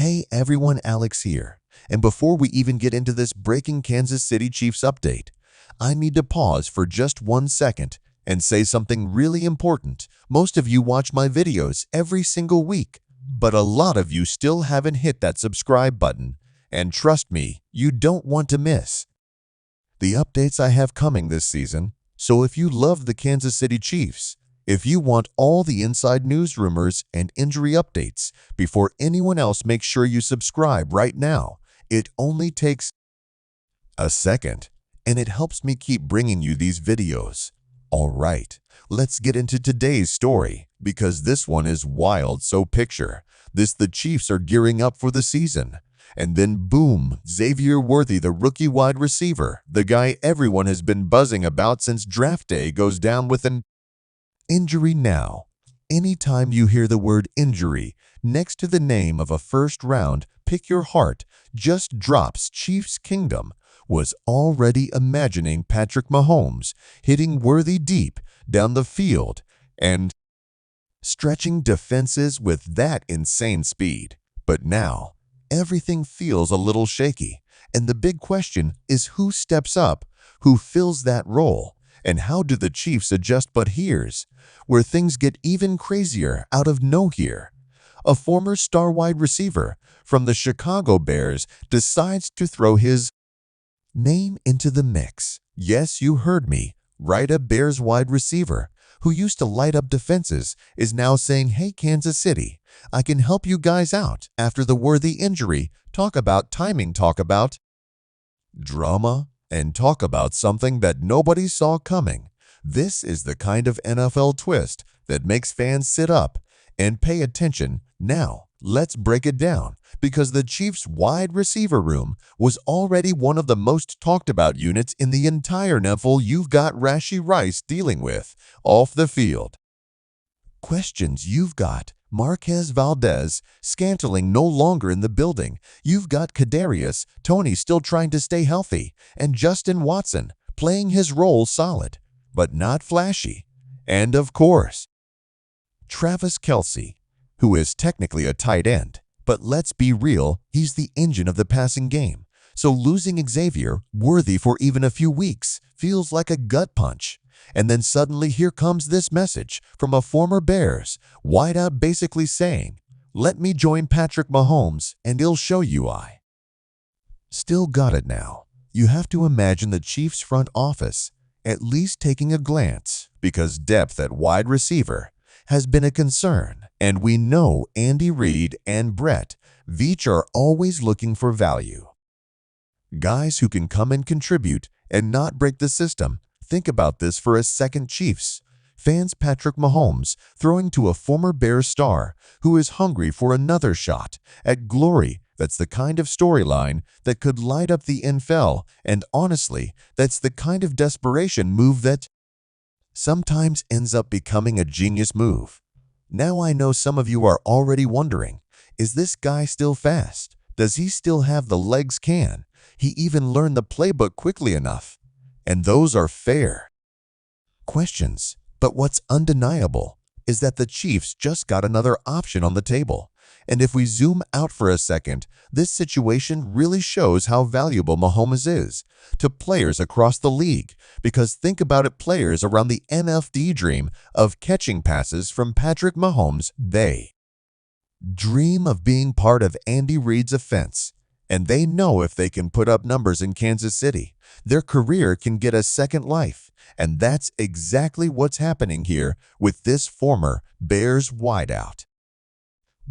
Hey everyone, Alex here. And before we even get into this breaking Kansas City Chiefs update, I need to pause for just 1 second and say something really important. Most of you watch my videos every single week, but a lot of you still haven't hit that subscribe button. And trust me, you don't want to miss the updates I have coming this season. So if you love the Kansas City Chiefs, if you want all the inside news, rumors, and injury updates before anyone else, make sure you subscribe right now. It only takes a second, and it helps me keep bringing you these videos. All right, let's get into today's story, because this one is wild. So picture this: the Chiefs are gearing up for the season. And then boom, Xavier Worthy, the rookie wide receiver, the guy everyone has been buzzing about since draft day, goes down with an injury. Now, anytime you hear the word injury next to the name of a first round pick, your heart just drops. Chiefs Kingdom was already imagining Patrick Mahomes hitting Worthy deep down the field and stretching defenses with that insane speed. But now, everything feels a little shaky, and the big question is who steps up, who fills that role, and how do the Chiefs adjust? But here's where things get even crazier. Out of nowhere, a former star wide receiver from the Chicago Bears decides to throw his name into the mix. Yes, you heard me right. A Bears wide receiver who used to light up defenses is now saying, "Hey, Kansas City, I can help you guys out after the Worthy injury." Talk about timing, talk about drama, and talk about something that nobody saw coming. This is the kind of NFL twist that makes fans sit up and pay attention. Now, let's break it down, because the Chiefs' wide receiver room was already one of the most talked about units in the entire NFL. You've got Rashee Rice dealing with off the field questions. You've got Marquez Valdez Scantling no longer in the building. You've got Kadarius Toney still trying to stay healthy, and Justin Watson playing his role solid, but not flashy. And of course, Travis Kelce, who is technically a tight end, but let's be real, he's the engine of the passing game. So losing Xavier Worthy for even a few weeks feels like a gut punch. And then suddenly here comes this message from a former Bears wideout, basically saying, "Let me join Patrick Mahomes and he'll show you I still got it." Now, you have to imagine the Chiefs front office at least taking a glance, because depth at wide receiver has been a concern, and we know Andy Reid and Brett Veach are always looking for value, guys who can come and contribute and not break the system. Think about this for a second, Chiefs fans. Patrick Mahomes throwing to a former Bears star who is hungry for another shot at glory. That's the kind of storyline that could light up the NFL, and honestly, that's the kind of desperation move that sometimes ends up becoming a genius move. Now, I know some of you are already wondering, is this guy still fast? Does he still have the legs? Can he even learn the playbook quickly enough? And those are fair questions. But what's undeniable is that the Chiefs just got another option on the table. And if we zoom out for a second, this situation really shows how valuable Mahomes is to players across the league. Because think about it, players around the NFC dream of catching passes from Patrick Mahomes. They dream of being part of Andy Reid's offense. And they know if they can put up numbers in Kansas City, their career can get a second life. And that's exactly what's happening here with this former Bears wideout,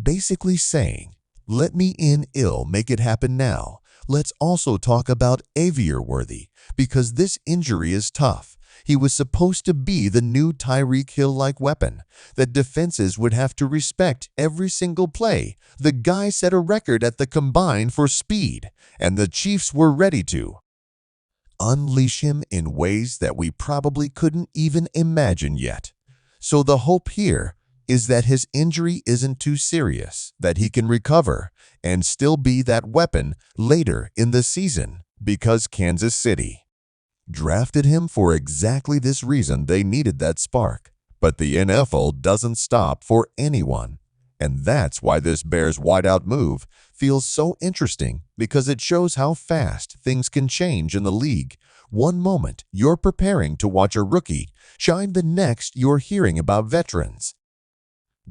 basically saying, "Let me in, make it happen now." Let's also talk about Xavier Worthy, because this injury is tough. He was supposed to be the new Tyreek Hill-like weapon that defenses would have to respect every single play. The guy set a record at the combine for speed, and the Chiefs were ready to unleash him in ways that we probably couldn't even imagine yet. So the hope here is that his injury isn't too serious, that he can recover and still be that weapon later in the season, because Kansas City drafted him for exactly this reason. They needed that spark. But the NFL doesn't stop for anyone. And that's why this Bears wideout move feels so interesting, because it shows how fast things can change in the league. One moment you're preparing to watch a rookie shine, the next you're hearing about veterans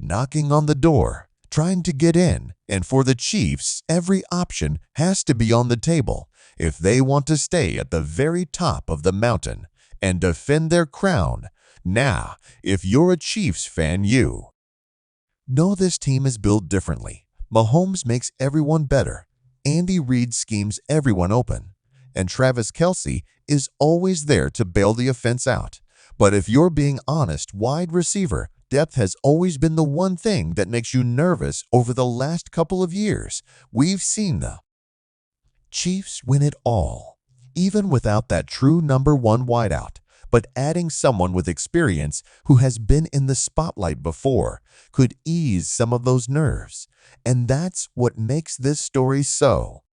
knocking on the door, trying to get in. And for the Chiefs, every option has to be on the table if they want to stay at the very top of the mountain and defend their crown. Now, if you're a Chiefs fan, you know this team is built differently. Mahomes makes everyone better. Andy Reid schemes everyone open. And Travis Kelce is always there to bail the offense out. But if you're being honest, wide receiver depth has always been the one thing that makes you nervous. Over the last couple of years, we've seen the Chiefs win it all, even without that true number one wideout. But adding someone with experience who has been in the spotlight before could ease some of those nerves. And that's what makes this story so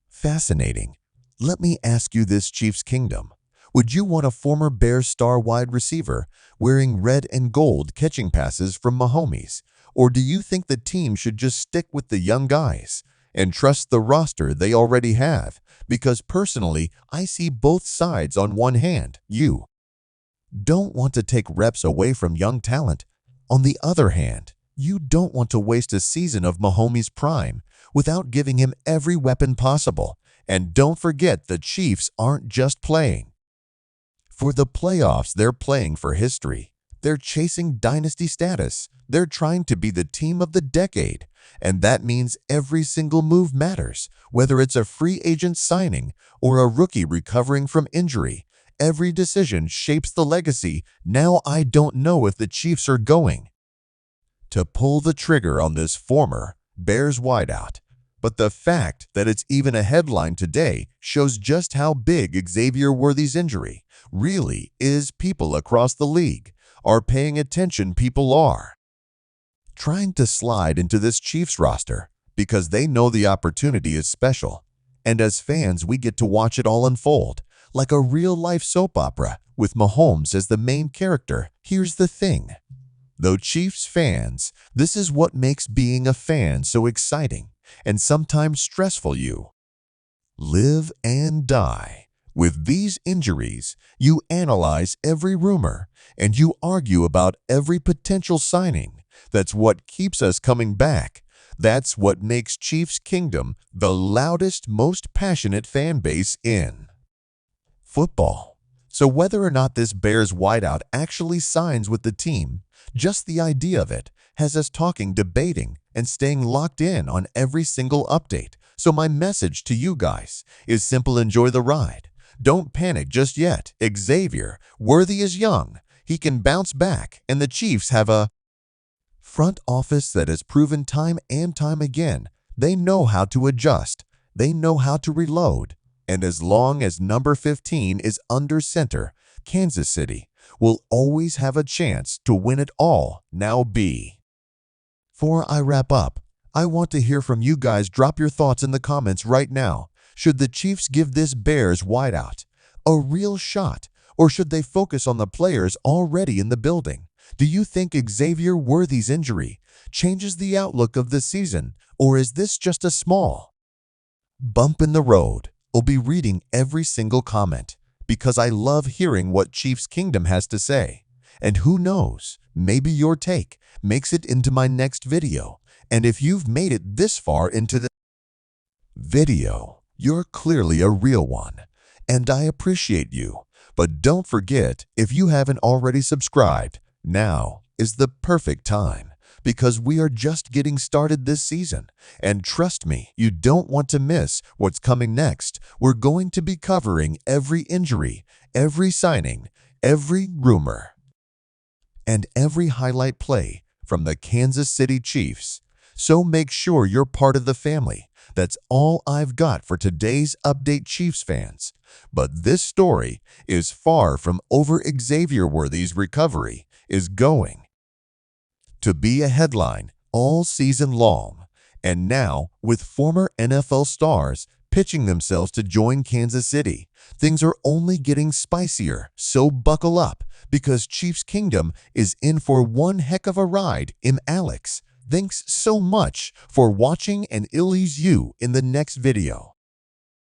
fascinating. Let me ask you this, Chiefs Kingdom. Would you want a former Bears star wide receiver wearing red and gold catching passes from Mahomes? Or do you think the team should just stick with the young guys and trust the roster they already have? Because personally, I see both sides. On one hand, you don't want to take reps away from young talent. On the other hand, you don't want to waste a season of Mahomes' prime without giving him every weapon possible. And don't forget, the Chiefs aren't just playing for the playoffs, they're playing for history. They're chasing dynasty status. They're trying to be the team of the decade. And that means every single move matters, whether it's a free agent signing or a rookie recovering from injury. Every decision shapes the legacy. Now, I don't know if the Chiefs are going to pull the trigger on this former Bears wideout, but the fact that it's even a headline today shows just how big Xavier Worthy's injury really is. People across the league are paying attention. People are trying to slide into this Chiefs roster because they know the opportunity is special. And as fans, we get to watch it all unfold like a real-life soap opera with Mahomes as the main character. Here's the thing, though, Chiefs fans, this is what makes being a fan so exciting and sometimes stressful. You live and die with these injuries. You analyze every rumor and you argue about every potential signing. That's what keeps us coming back. That's what makes Chiefs Kingdom the loudest, most passionate fan base in football. So whether or not this Bears wideout actually signs with the team, just the idea of it has us talking, debating, and staying locked in on every single update. So my message to you guys is simple: enjoy the ride. Don't panic just yet. Xavier Worthy is young. He can bounce back, and the Chiefs have a front office that has proven time and time again they know how to adjust. They know how to reload. And as long as number 15 is under center, Kansas City will always have a chance to win it all. Now, before I wrap up, I want to hear from you guys. Drop your thoughts in the comments right now. Should the Chiefs give this Bears wideout a real shot, or should they focus on the players already in the building? Do you think Xavier Worthy's injury changes the outlook of the season, or is this just a small bump in the road? I'll be reading every single comment because I love hearing what Chiefs Kingdom has to say. And who knows, maybe your take makes it into my next video. And if you've made it this far into the video, you're clearly a real one, and I appreciate you. But don't forget, if you haven't already subscribed, now is the perfect time, because we are just getting started this season. And trust me, you don't want to miss what's coming next. We're going to be covering every injury, every signing, every rumor, and every highlight play from the Kansas City Chiefs. So make sure you're part of the family. That's all I've got for today's update, Chiefs fans. But this story is far from over. Xavier Worthy's recovery is going to be a headline all season long. And now, with former NFL stars pitching themselves to join Kansas City, things are only getting spicier. So buckle up, because Chiefs Kingdom is in for one heck of a ride. I'm Alex. Thanks so much for watching, and I'll see you in the next video.